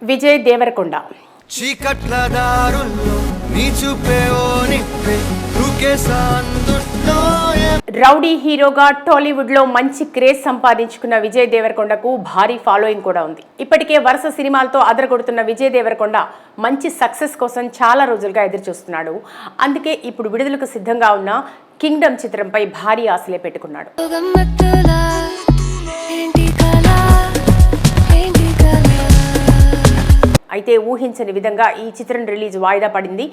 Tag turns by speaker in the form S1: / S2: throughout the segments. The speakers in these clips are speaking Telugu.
S1: విజయ్ దేవరకొండ
S2: చీకట్ల దారుల్లో నీ చూపే ఓ నిప్పే
S1: రౌడీ హీరోగా టాలీవుడ్ లో మంచి క్రేజ్ సంపాదించుకున్న విజయ్ దేవరకొండకు భారీ ఫాలోయింగ్ కూడా ఉంది. ఇప్పటికే వరుస సినిమాలతో అదరగొడుతున్న విజయ్ దేవరకొండ మంచి సక్సెస్ కోసం చాలా రోజులుగా ఎదురు చూస్తున్నాడు. అందుకే ఇప్పుడు విడుదలకు సిద్ధంగా ఉన్న కింగ్డమ్ చిత్రంపై భారీ ఆశలే పెట్టుకున్నాడు. అయితే ఊహించని విధంగా ఈ చిత్రం రిలీజ్ వాయిదా పడింది.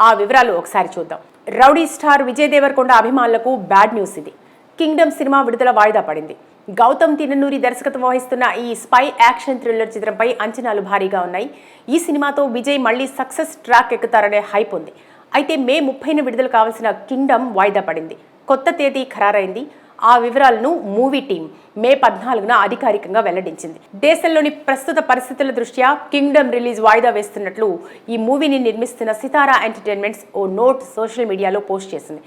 S1: ఆ వివరాలు ఒకసారి చూద్దాం. రౌడీ స్టార్ విజయ్ దేవరకొండ అభిమానులకు బ్యాడ్ న్యూస్ ఇది. కింగ్డమ్ సినిమా విడుదల వాయిదా పడింది. గౌతమ్ తిన్ననూరి దర్శకత్వం వహిస్తున్న ఈ స్పై యాక్షన్ థ్రిల్లర్ చిత్రంపై అంచనాలు భారీగా ఉన్నాయి. ఈ సినిమాతో విజయ్ మళ్లీ సక్సెస్ ట్రాక్ ఎక్కుతారనే హైప్ ఉంది. అయితే మే 30న విడుదల కావాల్సిన కింగ్డమ్ వాయిదా పడింది. కొత్త తేదీ ఖరారైంది. ఆ వివరాలను మూవీ టీం మే 14న అధికారికంగా వెల్లడించింది. దేశంలోని ప్రస్తుత పరిస్థితుల దృష్ట్యా కింగ్డమ్ రిలీజ్ వాయిదా వేస్తున్నట్లు ఈ మూవీని నిర్మిస్తున్న సితారా ఎంటర్టైన్మెంట్స్ ఓ నోట్ సోషల్ మీడియాలో పోస్ట్ చేసింది.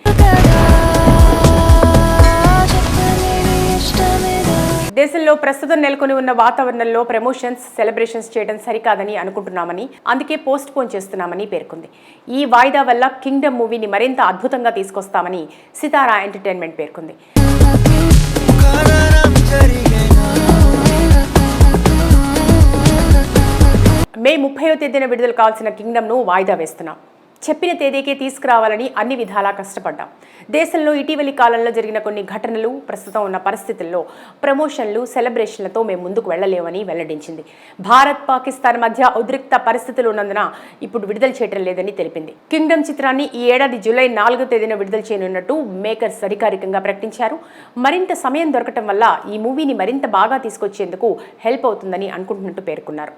S1: దేశంలో ప్రస్తుతం నెలకొని ఉన్న వాతావరణంలో ప్రమోషన్స్, సెలబ్రేషన్స్ చేయడం సరికాదని అనుకుంటున్నామని, అందుకే పోస్ట్ పోన్ చేస్తున్నామని పేర్కొంది. ఈ వాయిదా వల్ల కింగ్డమ్ మూవీని మరింత అద్భుతంగా తీసుకొస్తామని సితారా ఎంటర్టైన్మెంట్ పేర్కొంది. మే 30వ తేదీన విడుదల కావాల్సిన కింగ్డమ్ను వాయిదా వేస్తున్నాం. చెప్పిన తేదీకే తీసుకురావాలని అన్ని విధాలా కష్టపడ్డాం. దేశంలో ఇటీవలి కాలంలో జరిగిన కొన్ని ఘటనలు, ప్రస్తుతం ఉన్న పరిస్థితుల్లో ప్రమోషన్లు, సెలబ్రేషన్లతో మేము ముందుకు వెళ్లలేమని వెల్లడించింది. భారత్, పాకిస్తాన్ మధ్య ఉద్రిక్త పరిస్థితులు ఉన్నందున ఇప్పుడు విడుదల చేయడం లేదని తెలిపింది. కింగ్డమ్ చిత్రాన్ని ఈ ఏడాది జూలై 4వ తేదీన విడుదల చేయనున్నట్టు మేకర్స్ అధికారికంగా ప్రకటించారు. మరింత సమయం దొరకటం వల్ల ఈ మూవీని మరింత బాగా తీసుకొచ్చేందుకు హెల్ప్ అవుతుందని అనుకుంటున్నట్టు పేర్కొన్నారు.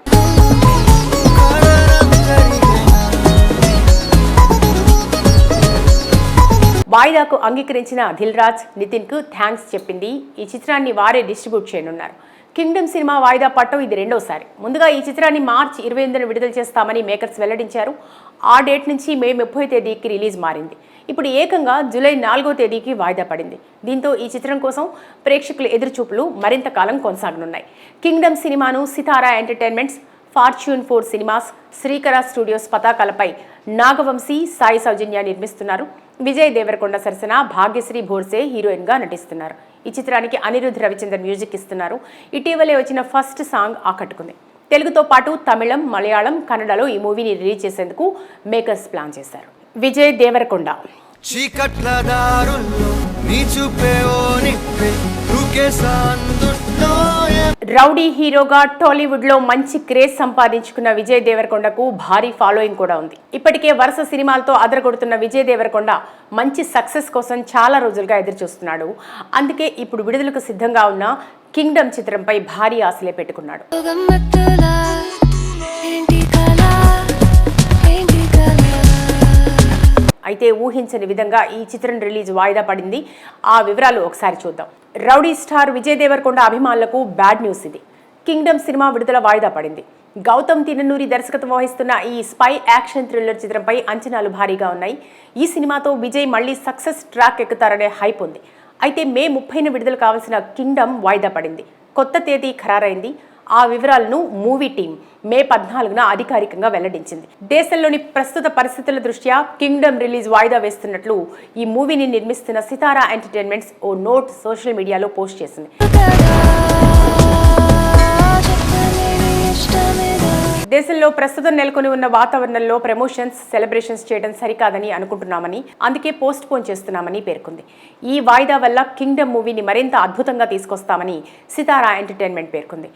S1: వాయిదాకు అంగీకరించిన దిల్ రాజ్, నితిన్ కు థ్యాంక్స్ చెప్పింది. ఈ చిత్రాన్ని వారే డిస్ట్రిబ్యూట్ చేయనున్నారు. కింగ్డమ్ సినిమా వాయిదా పట్టడం ఇది రెండోసారి. ముందుగా ఈ చిత్రాన్ని మార్చి 28న విడుదల చేస్తామని మేకర్స్ వెల్లడించారు. ఆ డేట్ నుంచి మే 30వ తేదీకి రిలీజ్ మారింది. ఇప్పుడు ఏకంగా జూలై 4వ తేదీకి వాయిదా పడింది. దీంతో ఈ చిత్రం కోసం ప్రేక్షకుల ఎదురుచూపులు మరింత కాలం కొనసాగనున్నాయి. కింగ్డమ్ సినిమాను సితారా ఎంటర్టైన్మెంట్స్, ఫార్చ్యూన్ 4 సినిమాస్, శ్రీకర స్టూడియోస్ పతాకాలపై నాగవంశీ, సాయి సౌజన్య నిర్మిస్తున్నారు. విజయ్ దేవరకొండ సరసన భాగ్యశ్రీ భోర్సే హీరోయిన్ గా నటిస్తున్నారు. ఈ చిత్రానికి అనిరుద్ధ్ రవిచందర్ మ్యూజిక్ ఇస్తున్నారు. ఇటీవలే వచ్చిన ఫస్ట్ సాంగ్ ఆకట్టుకుంది. తెలుగుతో పాటు తమిళం, మలయాళం, కన్నడలో ఈ మూవీని రిలీజ్ చేసేందుకు మేకర్స్ ప్లాన్ చేశారు. విజయ్ దేవరకొండ
S2: చీకట్ల దారుల్లో నీ చూపే ఓ నిప్పే
S1: రౌడీ హీరోగా టాలీవుడ్ లో మంచి క్రేజ్ సంపాదించుకున్న విజయ్ దేవరకొండకు భారీ ఫాలోయింగ్ కూడా ఉంది. ఇప్పటికే వరుస సినిమాలతో అదరగొడుతున్న విజయ్ దేవరకొండ మంచి సక్సెస్ కోసం చాలా రోజులుగా ఎదురు చూస్తున్నాడు. అందుకే ఇప్పుడు విడుదలకు సిద్ధంగా ఉన్న కింగ్డమ్ చిత్రంపై భారీ ఆశలే పెట్టుకున్నాడు. అయితే ఊహించని విధంగా ఈ చిత్రం రిలీజ్ వాయిదా పడింది. ఆ వివరాలు ఒకసారి చూద్దాం. రౌడీ స్టార్ విజయ్ దేవరకొండ అభిమానులకు బ్యాడ్ న్యూస్ ఇది. కింగ్డమ్ సినిమా విడుదల వాయిదా పడింది. గౌతమ్ తిన్ననూరి దర్శకత్వం వహిస్తున్న ఈ స్పై యాక్షన్ థ్రిల్లర్ చిత్రంపై అంచనాలు భారీగా ఉన్నాయి. ఈ సినిమాతో విజయ్ మళ్లీ సక్సెస్ ట్రాక్ ఎక్కుతారనే హైప్ ఉంది. అయితే మే 30న విడుదల కావాల్సిన కింగ్డమ్ వాయిదా పడింది. కొత్త తేదీ ఖరారైంది. ఆ వివరాలను మూవీ టీం మే 14న అధికారికంగా వెల్లడించింది. దేశంలోని ప్రస్తుత పరిస్థితుల దృష్ట్యా కింగ్డమ్ రిలీజ్ వాయిదా వేస్తున్నట్లు ఈ మూవీని నిర్మిస్తున్న సితారా ఎంటర్టైన్మెంట్స్ ఓ నోట్ సోషల్ మీడియాలో పోస్ట్ చేసింది. దేశంలో ప్రస్తుతం నెలకొని ఉన్న వాతావరణంలో ప్రమోషన్స్, సెలబ్రేషన్స్ చేయడం సరికాదని అనుకుంటున్నామని, అందుకే పోస్ట్ పోన్ చేస్తున్నామని పేర్కొంది. ఈ వాయిదా వల్ల కింగ్డమ్ మూవీని మరింత అద్భుతంగా తీసుకొస్తామని సితారా ఎంటర్టైన్మెంట్ పేర్కొంది.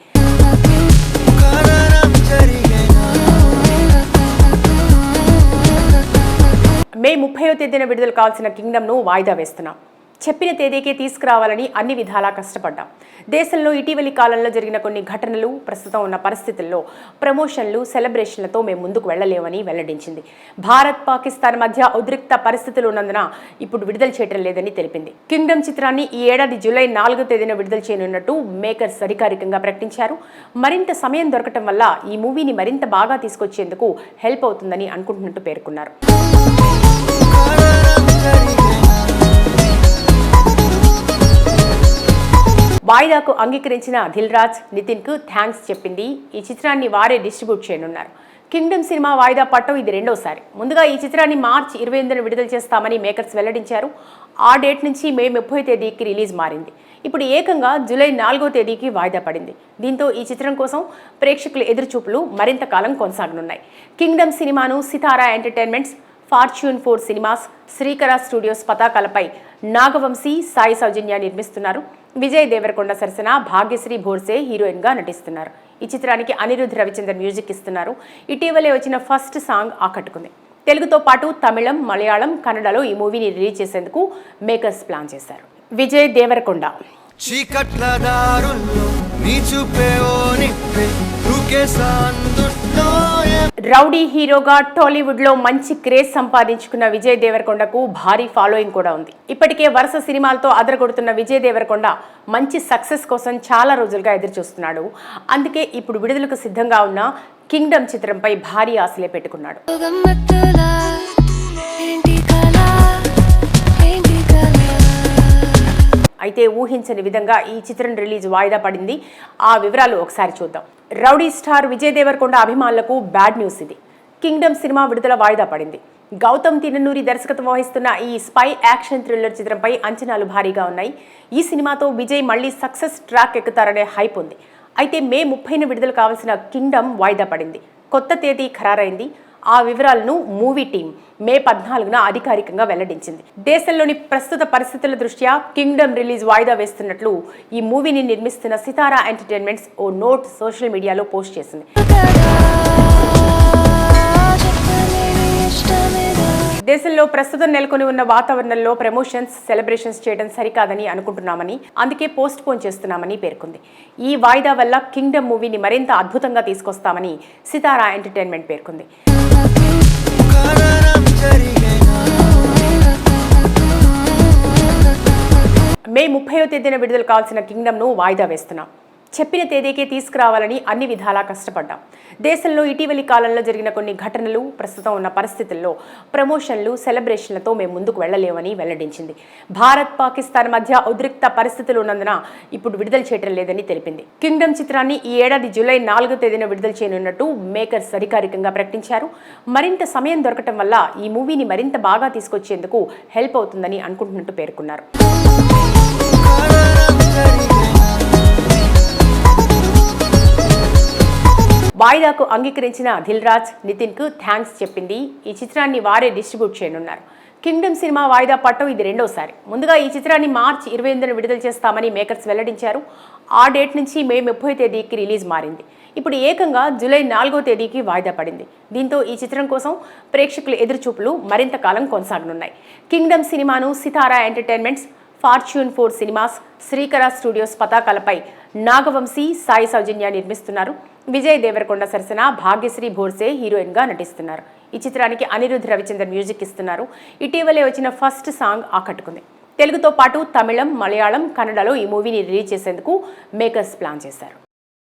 S1: మే 30వ తేదీన విడుదల కావాల్సిన కింగ్డమ్ను వాయిదా వేస్తున్నాం. చెప్పిన తేదీకే తీసుకురావాలని అన్ని విధాలా కష్టపడ్డాం. దేశంలో ఇటీవలి కాలంలో జరిగిన కొన్ని ఘటనలు, ప్రస్తుతం ఉన్న పరిస్థితుల్లో ప్రమోషన్లు, సెలబ్రేషన్లతో మేము ముందుకు వెళ్లలేమని వెల్లడించింది. భారత్, పాకిస్తాన్ మధ్య ఉద్రిక్త పరిస్థితులు ఉన్నందున ఇప్పుడు విడుదల చేయడం లేదని తెలిపింది. కింగ్డమ్ చిత్రాన్ని ఈ ఏడాది జూలై 4వ తేదీన విడుదల చేయనున్నట్టు మేకర్స్ అధికారికంగా ప్రకటించారు. మరింత సమయం దొరకటం వల్ల ఈ మూవీని మరింత బాగా తీసుకొచ్చేందుకు హెల్ప్ అవుతుందని అనుకుంటున్నట్టు పేర్కొన్నారు. వాయిదాకు అంగీకరించిన దిల్ రాజ్, నితిన్కు థ్యాంక్స్ చెప్పింది. ఈ చిత్రాన్ని వారే డిస్ట్రిబ్యూట్ చేయనున్నారు. కింగ్డమ్ సినిమా వాయిదా పట్టడం ఇది రెండోసారి. ముందుగా ఈ చిత్రాన్ని మార్చి 28న విడుదల చేస్తామని మేకర్స్ వెల్లడించారు. ఆ డేట్ నుంచి మే 30వ తేదీకి రిలీజ్ మారింది. ఇప్పుడు ఏకంగా జూలై 4వ తేదీకి వాయిదా పడింది. దీంతో ఈ చిత్రం కోసం ప్రేక్షకుల ఎదురుచూపులు మరింత కాలం కొనసాగనున్నాయి. కింగ్డమ్ సినిమాను సితారా ఎంటర్టైన్మెంట్స్, ఫార్చ్యూన్ 4 సినిమాస్, శ్రీకర స్టూడియోస్ పతాకాలపై నాగవంశీ, సాయి సౌజన్య నిర్మిస్తున్నారు. విజయ్ దేవరకొండ సరసన భాగ్యశ్రీ భోర్సే హీరోయిన్గా నటిస్తున్నారు. ఈ చిత్రానికి అనిరుద్ధ్ రవిచందర్ మ్యూజిక్ ఇస్తున్నారు. ఇటీవలే వచ్చిన ఫస్ట్ సాంగ్ ఆకట్టుకుంది. తెలుగుతో పాటు తమిళం, మలయాళం, కన్నడలో ఈ మూవీని రిలీజ్ చేసేందుకు మేకర్స్ ప్లాన్ చేశారు. విజయ్ దేవరకొండ
S2: చీకట్ల దారుల్లో నీ చూపే ఓ నిప్పే దూకేసాందుట్లో
S1: రౌడీ హీరోగా టాలీవుడ్ లో మంచి క్రేజ్ సంపాదించుకున్న విజయ్ దేవరకొండకు భారీ ఫాలోయింగ్ కూడా ఉంది. ఇప్పటికే వరుస సినిమాలతో అదరగొడుతున్న విజయ్ దేవరకొండ మంచి సక్సెస్ కోసం చాలా రోజులుగా ఎదురు చూస్తున్నాడు. అందుకే ఇప్పుడు విడుదలకు సిద్ధంగా ఉన్న కింగ్డమ్ చిత్రంపై భారీ ఆశలే పెట్టుకున్నాడు. అయితే ఊహించని విధంగా ఈ చిత్రం రిలీజ్ వాయిదా పడింది. ఆ వివరాలు ఒకసారి చూద్దాం. రౌడీ స్టార్ విజయ్ దేవరకొండ అభిమానులకు బ్యాడ్ న్యూస్ ఇది. కింగ్డమ్ సినిమా విడుదల వాయిదా పడింది. గౌతమ్ తిన్ననూరి దర్శకత్వం వహిస్తున్న ఈ స్పై యాక్షన్ థ్రిల్లర్ చిత్రంపై అంచనాలు భారీగా ఉన్నాయి. ఈ సినిమాతో విజయ్ మళ్లీ సక్సెస్ ట్రాక్ ఎక్కుతారనే హైప్ ఉంది. అయితే మే 30న విడుదల కావాల్సిన కింగ్డమ్ వాయిదా పడింది. కొత్త తేదీ ఖరారైంది. ఆ వివరాలను మూవీ టీం మే 14న అధికారికంగా వెల్లడించింది. దేశంలోని ప్రస్తుత పరిస్థితుల దృష్ట్యా కింగ్డమ్ రిలీజ్ వాయిదా వేస్తున్నట్లు ఈ మూవీని నిర్మిస్తున్న సితారా ఎంటర్టైన్మెంట్స్ ఓ నోట్ సోషల్ మీడియాలో పోస్ట్ చేసింది. దేశంలో ప్రస్తుతం నెలకొని ఉన్న వాతావరణంలో ప్రమోషన్స్, సెలబ్రేషన్స్ చేయడం సరికాదని అనుకుంటున్నామని, అందుకే పోస్ట్ పోన్ చేస్తున్నామని పేర్కొంది. ఈ వాయిదా వల్ల కింగ్డమ్ మూవీని మరింత అద్భుతంగా తీసుకొస్తామని సితారా ఎంటర్టైన్మెంట్ పేర్కొంది. మే 30వ తేదీన విడుదల కావాల్సిన కింగ్డమ్ను వాయిదా వేస్తున్నాం. చెప్పిన తేదీకే తీసుకురావాలని అన్ని విధాలా కష్టపడ్డాం. దేశంలో ఇటీవలి కాలంలో జరిగిన కొన్ని ఘటనలు, ప్రస్తుతం ఉన్న పరిస్థితుల్లో ప్రమోషన్లు, సెలబ్రేషన్లతో మేము ముందుకు వెళ్లలేమని వెల్లడించింది. భారత్, పాకిస్తాన్ మధ్య ఉద్రిక్త పరిస్థితులు ఉన్నందున ఇప్పుడు విడుదల చేయడం లేదని తెలిపింది. కింగ్డమ్ చిత్రాన్ని ఈ ఏడాది జూలై 4వ తేదీన విడుదల చేయనున్నట్టు మేకర్స్ అధికారికంగా ప్రకటించారు. మరింత సమయం దొరకటం వల్ల ఈ మూవీని మరింత బాగా తీసుకొచ్చేందుకు హెల్ప్ అవుతుందని అనుకుంటున్నట్టు పేర్కొన్నారు. వాయిదాకు అంగీకరించిన దిల్ రాజ్, నితిన్కు థ్యాంక్స్ చెప్పింది. ఈ చిత్రాన్ని వారే డిస్ట్రిబ్యూట్ చేయనున్నారు. కింగ్డమ్ సినిమా వాయిదా పట్టడం ఇది రెండోసారి. ముందుగా ఈ చిత్రాన్ని మార్చి 28న విడుదల చేస్తామని మేకర్స్ వెల్లడించారు. ఆ డేట్ నుంచి మే 30వ తేదీకి రిలీజ్ మారింది. ఇప్పుడు ఏకంగా జూలై 4వ తేదీకి వాయిదా పడింది. దీంతో ఈ చిత్రం కోసం ప్రేక్షకుల ఎదురుచూపులు మరింత కాలం కొనసాగనున్నాయి. కింగ్డమ్ సినిమాను సితారా ఎంటర్టైన్మెంట్స్, ఫార్చ్యూన్ 4 సినిమాస్, శ్రీకర స్టూడియోస్ పతాకాలపై నాగవంశీ, సాయి సౌజన్య నిర్మిస్తున్నారు. విజయ్ దేవరకొండ సరసన భాగ్యశ్రీ భోర్సే హీరోయిన్గా నటిస్తున్నారు. ఈ చిత్రానికి అనిరుద్ధ్ రవిచందర్ మ్యూజిక్ ఇస్తున్నారు. ఇటీవలే వచ్చిన ఫస్ట్ సాంగ్ ఆకట్టుకుంది. తెలుగుతో పాటు తమిళం, మలయాళం, కన్నడలో ఈ మూవీని రిలీజ్ చేసేందుకు మేకర్స్ ప్లాన్ చేశారు.